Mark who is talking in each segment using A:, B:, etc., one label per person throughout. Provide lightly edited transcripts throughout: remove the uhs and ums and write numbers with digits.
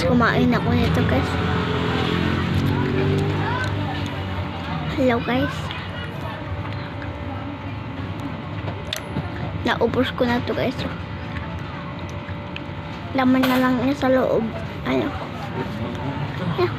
A: guys, kumain ako nito guys. Hello guys. Naubos ko na to guys. Laman na lang niya sa loob. Ano? Yeah.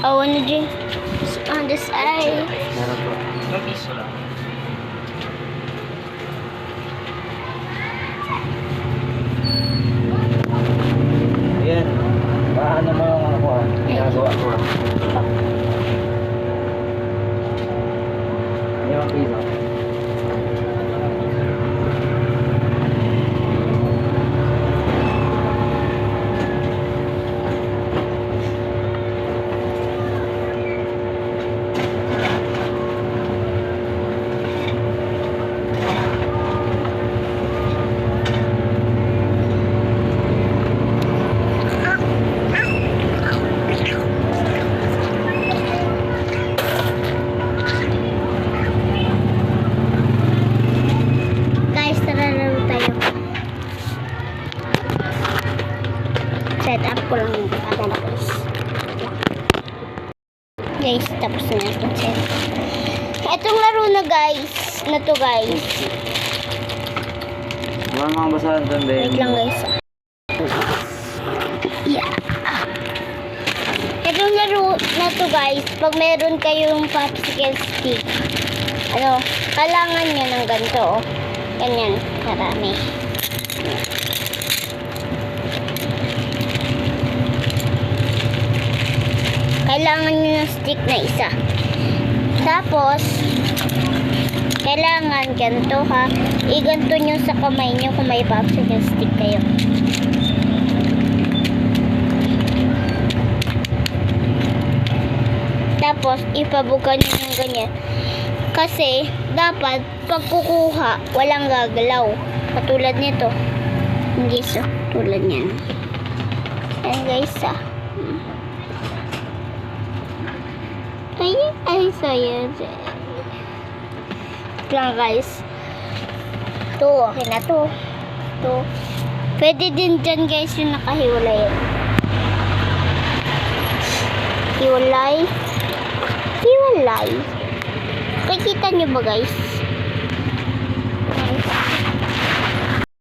A: I want to drink on this eye.
B: Meron po. Mag-iso lang. Ayan. Paano mo ako ginagawa ko? Ayan, piso.
A: Set up ko lang yung guys. Guys, tapos na itong set. Itong laro na guys. Na to guys.
B: Buwan mga basahan doon, Ben.
A: Wait lang guys. Yeah. Itong laro na to guys. Pag meron kayong popsicle stick. Ano, kailangan nyo ng ganito. Oh. Ganyan. Marami. Kailangan nyo ng stick na isa. Tapos, kailangan ganito ha. Iganto nyo sa kamay nyo kung may popsicle stick kayo. Tapos, ipabukan nyo ng ganyan. Kasi, dapat, pag kukuha, walang gagalaw. Katulad nito. Hindi so. Tulad niyan. Ayan guys ah. Ay, sayang. Lang guys. Ito, okay na to. Ito. Pwede din dyan guys yung nakahiwalay. Hiwalay. Hiwalay. Nakikita nyo ba guys? Guys.